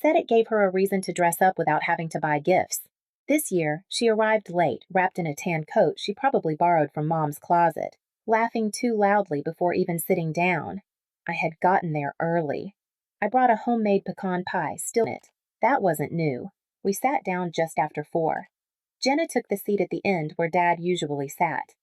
said it gave her a reason to dress up without having to buy gifts. This year, she arrived late, wrapped in a tan coat she probably borrowed from Mom's closet, laughing too loudly before even sitting down. I had gotten there early. I brought a homemade pecan pie, still in it. That wasn't new. We sat down just after 4. Jenna took the seat at the end where Dad usually sat.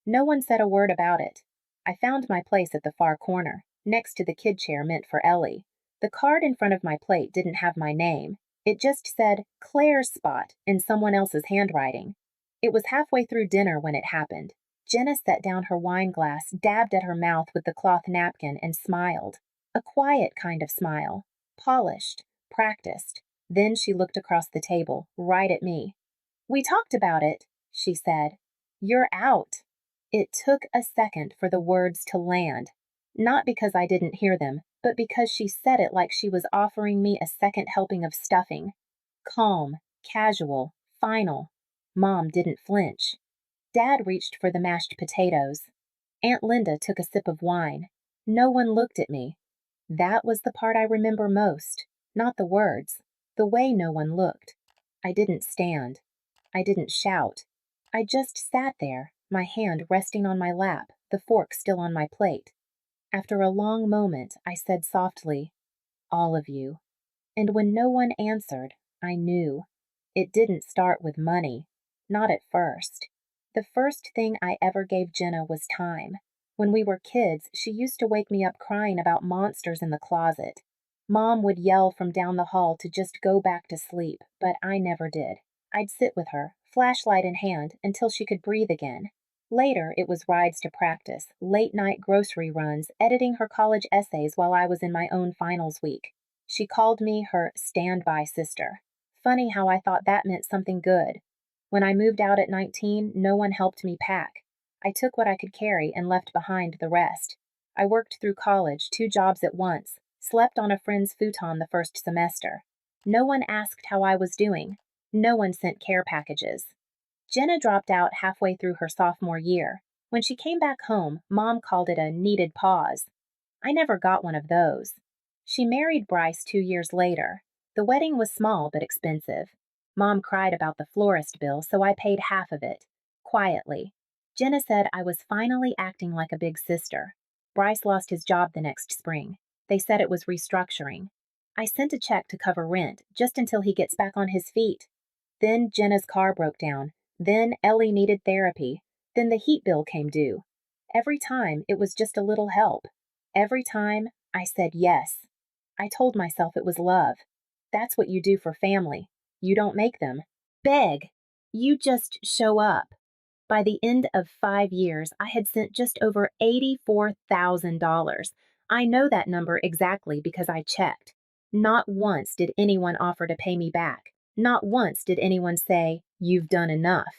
No one said a word about it. I found my place at the far corner, next to the kid chair meant for Ellie. The card in front of my plate didn't have my name. It just said Claire's spot in someone else's handwriting. It was halfway through dinner when it happened. Jenna set down her wine glass, dabbed at her mouth with the cloth napkin, and smiled. A quiet kind of smile. Polished. Practiced. Then she looked across the table, right at me. "We talked about it," she said. "You're out." It took a second for the words to land. Not because I didn't hear them, but because she said it like she was offering me a second helping of stuffing. Calm, casual, final. Mom didn't flinch. Dad reached for the mashed potatoes. Aunt Linda took a sip of wine. No one looked at me. That was the part I remember most. Not the words. The way no one looked. I didn't stand. I didn't shout. I just sat there, my hand resting on my lap, the fork still on my plate. After a long moment, I said softly, "All of you." And when no one answered, I knew. It didn't start with money. Not at first. The first thing I ever gave Jenna was time. When we were kids, she used to wake me up crying about monsters in the closet. Mom would yell from down the hall to just go back to sleep, but I never did. I'd sit with her, flashlight in hand, until she could breathe again. Later, it was rides to practice, late-night grocery runs, editing her college essays while I was in my own finals week. She called me her standby sister. Funny how I thought that meant something good. When I moved out at 19, no one helped me pack. I took what I could carry and left behind the rest. I worked through college, 2 jobs at once, slept on a friend's futon the first semester. No one asked how I was doing. No one sent care packages. Jenna dropped out halfway through her sophomore year. When she came back home, Mom called it a needed pause. I never got one of those. She married Bryce 2 years later. The wedding was small but expensive. Mom cried about the florist bill, so I paid half of it. Quietly. Jenna said I was finally acting like a big sister. Bryce lost his job the next spring. They said it was restructuring. I sent a check to cover rent, just until he gets back on his feet. Then Jenna's car broke down. Then Ellie needed therapy. Then the heat bill came due. Every time, it was just a little help. Every time, I said yes. I told myself it was love. That's what you do for family. You don't make them beg. You just show up. By the end of 5 years, I had sent just over $84,000. I know that number exactly because I checked. Not once did anyone offer to pay me back. Not once did anyone say, "You've done enough."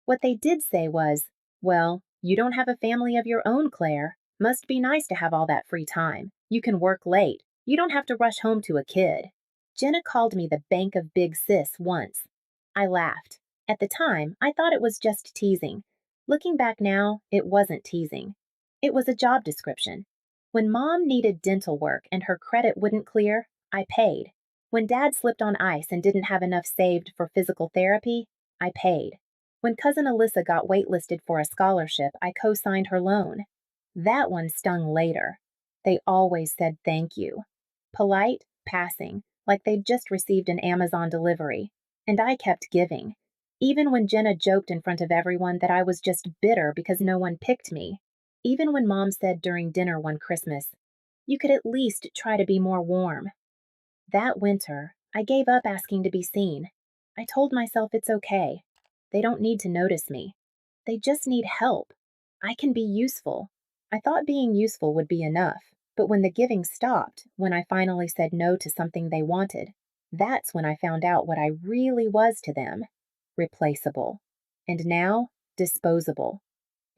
What they did say was, "Well, you don't have a family of your own, Claire. Must be nice to have all that free time. You can work late. You don't have to rush home to a kid." Jenna called me the bank of big sis once. I laughed. At the time, I thought it was just teasing. Looking back now, it wasn't teasing. It was a job description. When Mom needed dental work and her credit wouldn't clear, I paid. When Dad slipped on ice and didn't have enough saved for physical therapy, I paid. When Cousin Alyssa got waitlisted for a scholarship, I co-signed her loan. That one stung later. They always said thank you. Polite, passing, like they'd just received an Amazon delivery. And I kept giving. Even when Jenna joked in front of everyone that I was just bitter because no one picked me. Even when Mom said during dinner one Christmas, "You could at least try to be more warm." That winter, I gave up asking to be seen. I told myself it's okay. They don't need to notice me. They just need help. I can be useful. I thought being useful would be enough, but when the giving stopped, when I finally said no to something they wanted, that's when I found out what I really was to them. Replaceable. And now, disposable.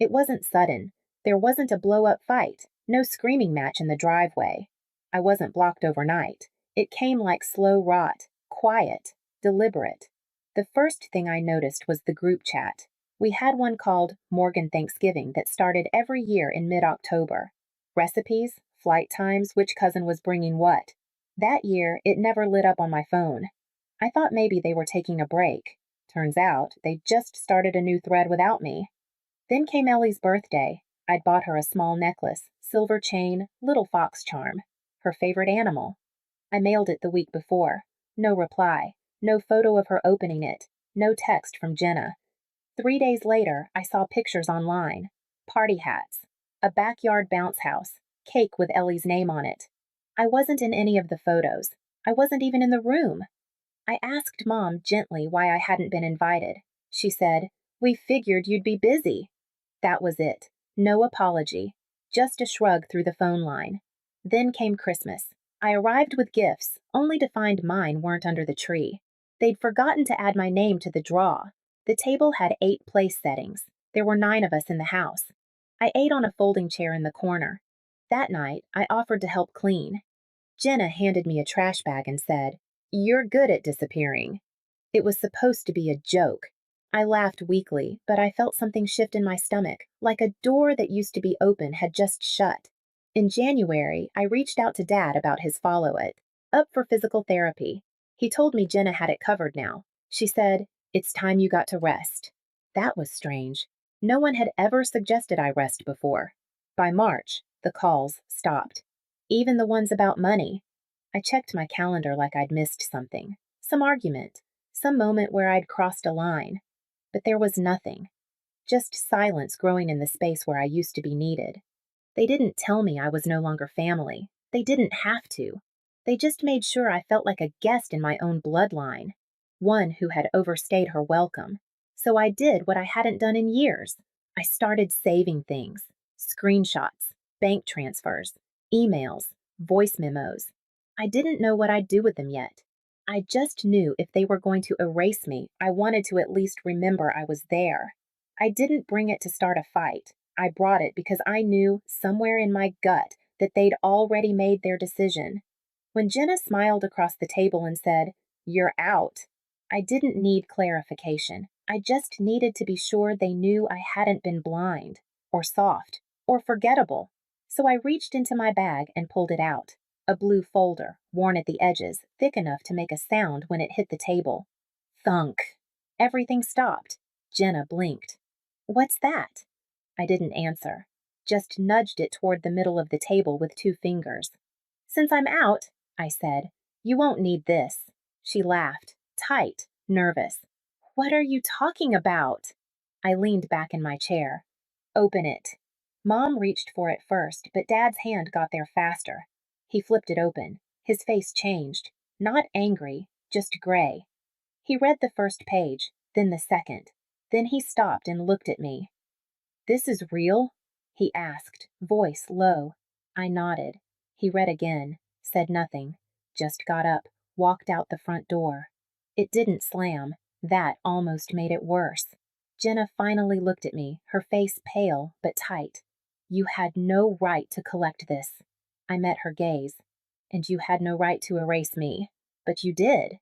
It wasn't sudden. There wasn't a blow-up fight. No screaming match in the driveway. I wasn't blocked overnight. It came like slow rot, quiet, deliberate. The first thing I noticed was the group chat. We had one called Morgan Thanksgiving that started every year in mid-October. Recipes, flight times, which cousin was bringing what. That year, it never lit up on my phone. I thought maybe they were taking a break. Turns out, they just started a new thread without me. Then came Ellie's birthday. I'd bought her a small necklace, silver chain, little fox charm, her favorite animal. I mailed it the week before. No reply. No photo of her opening it. No text from Jenna. 3 days later, I saw pictures online. Party hats. A backyard bounce house. Cake with Ellie's name on it. I wasn't in any of the photos. I wasn't even in the room. I asked Mom gently why I hadn't been invited. She said, "We figured you'd be busy." That was it. No apology. Just a shrug through the phone line. Then came Christmas. I arrived with gifts, only to find mine weren't under the tree. They'd forgotten to add my name to the draw. The table had 8 place settings. There were 9 of us in the house. I ate on a folding chair in the corner. That night, I offered to help clean. Jenna handed me a trash bag and said, "You're good at disappearing." It was supposed to be a joke. I laughed weakly, but I felt something shift in my stomach, like a door that used to be open had just shut. In January, I reached out to Dad about his follow-up for physical therapy. He told me Jenna had it covered now. She said, "It's time you got to rest." That was strange. No one had ever suggested I rest before. By March, the calls stopped. Even the ones about money. I checked my calendar like I'd missed something. Some argument. Some moment where I'd crossed a line. But there was nothing. Just silence growing in the space where I used to be needed. They didn't tell me I was no longer family. They didn't have to. They just made sure I felt like a guest in my own bloodline. One who had overstayed her welcome. So I did what I hadn't done in years. I started saving things. Screenshots, bank transfers, emails, voice memos. I didn't know what I'd do with them yet. I just knew if they were going to erase me, I wanted to at least remember I was there. I didn't bring it to start a fight. I brought it because I knew, somewhere in my gut, that they'd already made their decision. When Jenna smiled across the table and said, "You're out," I didn't need clarification. I just needed to be sure they knew I hadn't been blind, or soft, or forgettable. So I reached into my bag and pulled it out. A blue folder, worn at the edges, thick enough to make a sound when it hit the table. Thunk. Everything stopped. Jenna blinked. "What's that?" I didn't answer, just nudged it toward the middle of the table with 2 fingers. "Since I'm out," I said, "you won't need this." She laughed, tight, nervous. "What are you talking about?" I leaned back in my chair. "Open it." Mom reached for it first, but Dad's hand got there faster. He flipped it open. His face changed. Not angry, just gray. He read the first page, then the second. Then he stopped and looked at me. "This is real?" he asked, voice low. I nodded. He read again, said nothing, just got up, walked out the front door. It didn't slam. That almost made it worse. Jenna finally looked at me, her face pale but tight. "You had no right to collect this." I met her gaze. "And you had no right to erase me. But you did."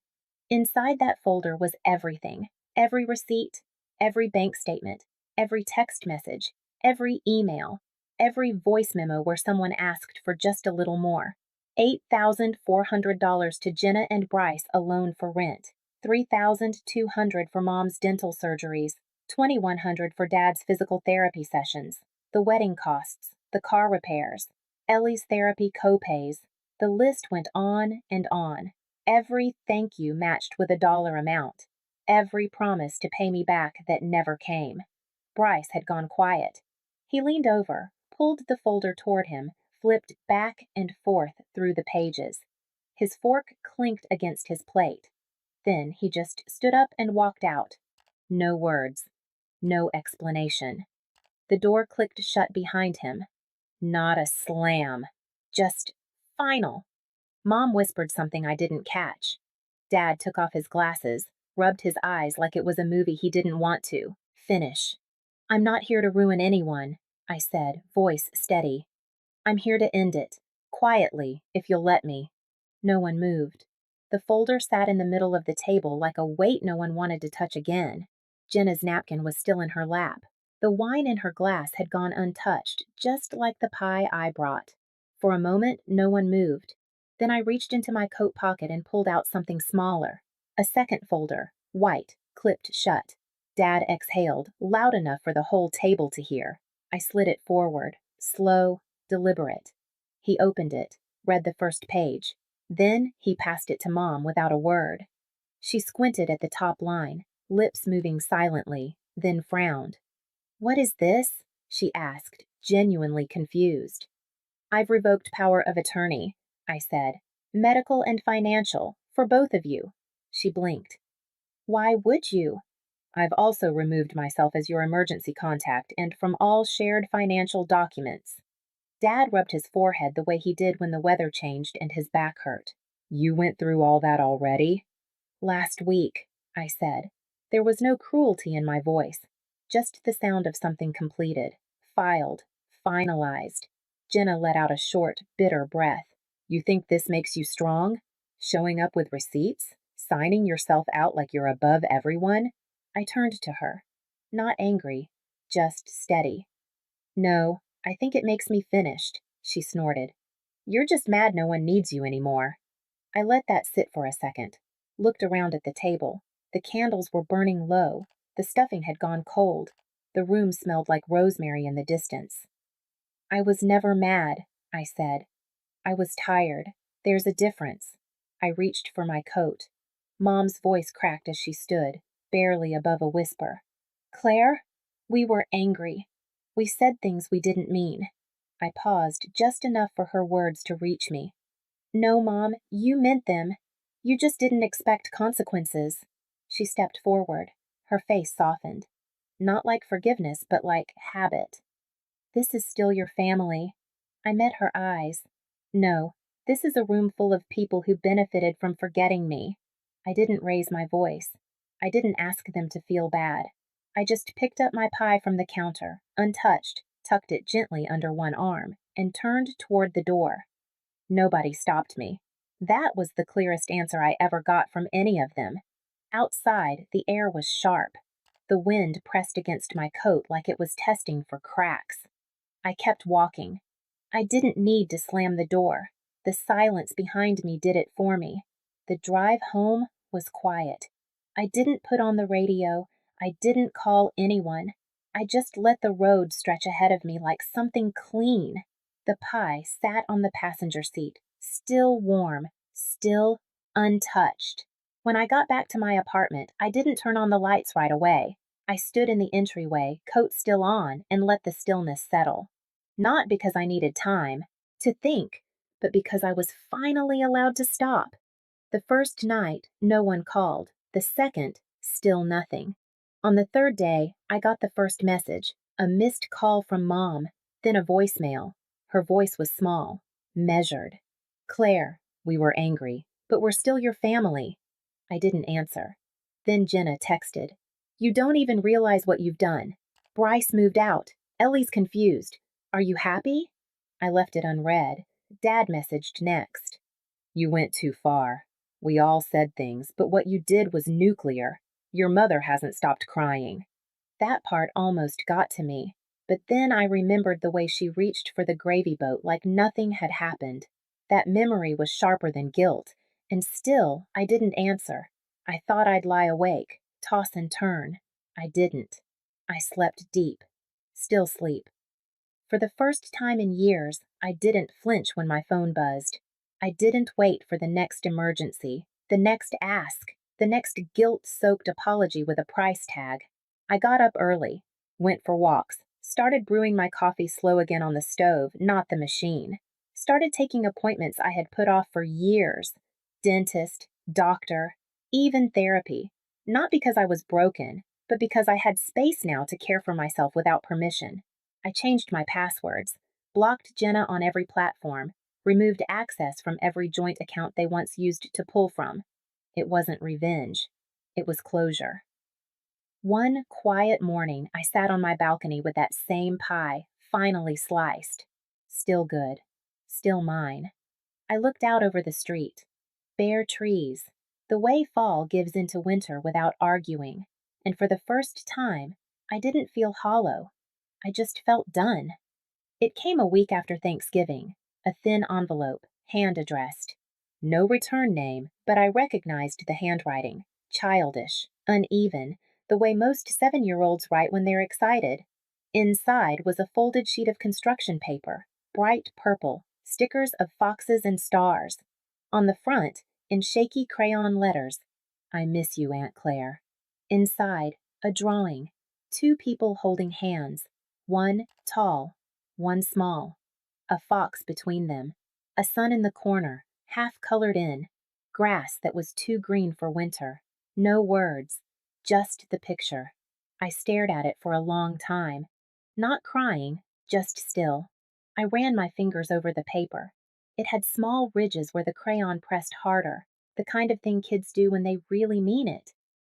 Inside that folder was everything. Every receipt, every bank statement, every text message, every email, every voice memo where someone asked for just a little more. $8,400 to Jenna and Bryce alone for rent. $3,200 for Mom's dental surgeries. $2,100 for Dad's physical therapy sessions. The wedding costs, the car repairs, Ellie's therapy co-pays. The list went on and on. Every thank you matched with a dollar amount. Every promise to pay me back that never came. Bryce had gone quiet. He leaned over, pulled the folder toward him, flipped back and forth through the pages. His fork clinked against his plate. Then he just stood up and walked out. No words. No explanation. The door clicked shut behind him. Not a slam. Just final. Mom whispered something I didn't catch. Dad took off his glasses, rubbed his eyes like it was a movie he didn't want to. Finish. "I'm not here to ruin anyone," I said, voice steady. "I'm here to end it. Quietly, if you'll let me." No one moved. The folder sat in the middle of the table like a weight no one wanted to touch again. Jenna's napkin was still in her lap. The wine in her glass had gone untouched, just like the pie I brought. For a moment, no one moved. Then I reached into my coat pocket and pulled out something smaller. A second folder, white, clipped shut. Dad exhaled, loud enough for the whole table to hear. I slid it forward, slow, deliberate. He opened it, read the first page. Then he passed it to Mom without a word. She squinted at the top line, lips moving silently, then frowned. "What is this?" she asked, genuinely confused. "I've revoked power of attorney," I said. "Medical and financial, for both of you." She blinked. "Why would you?" "I've also removed myself as your emergency contact and from all shared financial documents." Dad rubbed his forehead the way he did when the weather changed and his back hurt. "You went through all that already?" "Last week," I said. There was no cruelty in my voice, just the sound of something completed, filed, finalized. Jenna let out a short, bitter breath. "You think this makes you strong? Showing up with receipts? Signing yourself out like you're above everyone?" I turned to her. Not angry, just steady. "No, I think it makes me finished," she snorted. "You're just mad no one needs you anymore." I let that sit for a second, looked around at the table. The candles were burning low. The stuffing had gone cold. The room smelled like rosemary in the distance. "I was never mad," I said. "I was tired. There's a difference." I reached for my coat. Mom's voice cracked as she stood, barely above a whisper. "Claire, we were angry. We said things we didn't mean." I paused just enough for her words to reach me. "No, Mom, you meant them. You just didn't expect consequences." She stepped forward. Her face softened. Not like forgiveness, but like habit. "This is still your family." I met her eyes. "No, this is a room full of people who benefited from forgetting me." I didn't raise my voice. I didn't ask them to feel bad. I just picked up my pie from the counter, untouched, tucked it gently under one arm, and turned toward the door. Nobody stopped me. That was the clearest answer I ever got from any of them. Outside, the air was sharp. The wind pressed against my coat like it was testing for cracks. I kept walking. I didn't need to slam the door. The silence behind me did it for me. The drive home was quiet. I didn't put on the radio. I didn't call anyone. I just let the road stretch ahead of me like something clean. The pie sat on the passenger seat, still warm, still untouched. When I got back to my apartment, I didn't turn on the lights right away. I stood in the entryway, coat still on, and let the stillness settle. Not because I needed time to think, but because I was finally allowed to stop. The first night, no one called. The second, still nothing. On the third day, I got the first message, a missed call from Mom, then a voicemail. Her voice was small, measured. "Claire, we were angry, but we're still your family." I didn't answer. Then Jenna texted, "You don't even realize what you've done. Bryce moved out. Ellie's confused. Are you happy?" I left it unread. Dad messaged next. "You went too far. We all said things, but what you did was nuclear. Your mother hasn't stopped crying." That part almost got to me, but then I remembered the way she reached for the gravy boat like nothing had happened. That memory was sharper than guilt, and still I didn't answer. I thought I'd lie awake, toss and turn. I didn't. I slept deep. Still sleep. For the first time in years, I didn't flinch when my phone buzzed. I didn't wait for the next emergency, the next ask, the next guilt-soaked apology with a price tag. I got up early, went for walks, started brewing my coffee slow again on the stove, not the machine. Started taking appointments I had put off for years. Dentist, doctor, even therapy. Not because I was broken, but because I had space now to care for myself without permission. I changed my passwords, blocked Jenna on every platform, removed access from every joint account they once used to pull from. It wasn't revenge. It was closure. One quiet morning, I sat on my balcony with that same pie, finally sliced. Still good. Still mine. I looked out over the street. Bare trees. The way fall gives into winter without arguing. And for the first time, I didn't feel hollow. I just felt done. It came a week after Thanksgiving. A thin envelope, hand addressed. No return name, but I recognized the handwriting. Childish, uneven, the way most 7-year-olds write when they're excited. Inside was a folded sheet of construction paper, bright purple, stickers of foxes and stars. On the front, in shaky crayon letters, I miss you, Aunt Claire. Inside, a drawing, 2 people holding hands, one tall, one small, a fox between them, a sun in the corner, half colored in, grass that was too green for winter. No words, just the picture. I stared at it for a long time, not crying, just still. I ran my fingers over the paper. It had small ridges where the crayon pressed harder, the kind of thing kids do when they really mean it.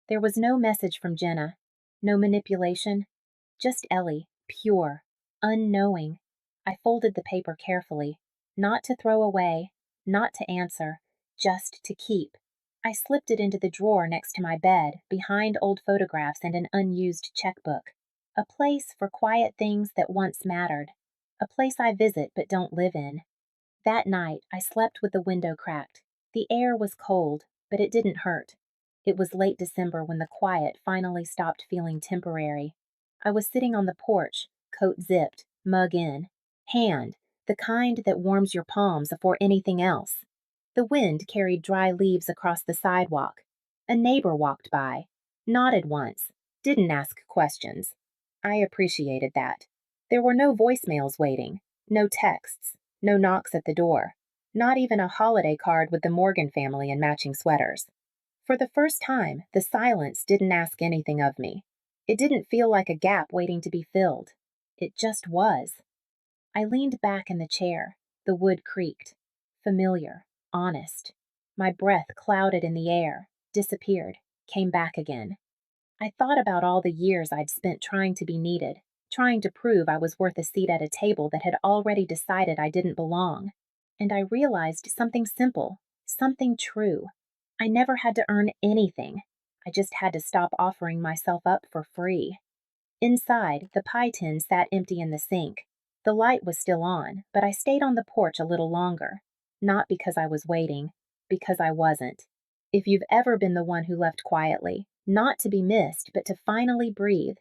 There was no message from Jenna, no manipulation, just Ellie, pure, unknowing. I folded the paper carefully, not to throw away, not to answer, just to keep. I slipped it into the drawer next to my bed, behind old photographs and an unused checkbook. A place for quiet things that once mattered. A place I visit but don't live in. That night, I slept with the window cracked. The air was cold, but it didn't hurt. It was late December when the quiet finally stopped feeling temporary. I was sitting on the porch, coat zipped, mug in, hand, the kind that warms your palms before anything else. The wind carried dry leaves across the sidewalk. A neighbor walked by, nodded once, didn't ask questions. I appreciated that. There were no voicemails waiting, no texts, no knocks at the door, not even a holiday card with the Morgan family in matching sweaters. For the first time, the silence didn't ask anything of me. It didn't feel like a gap waiting to be filled. It just was. I leaned back in the chair. The wood creaked. Familiar, honest. My breath clouded in the air, disappeared, came back again. I thought about all the years I'd spent trying to be needed, trying to prove I was worth a seat at a table that had already decided I didn't belong. And I realized something simple, something true. I never had to earn anything. I just had to stop offering myself up for free. Inside, the pie tin sat empty in the sink. The light was still on, but I stayed on the porch a little longer. Not because I was waiting, because I wasn't. If you've ever been the one who left quietly, not to be missed, but to finally breathe,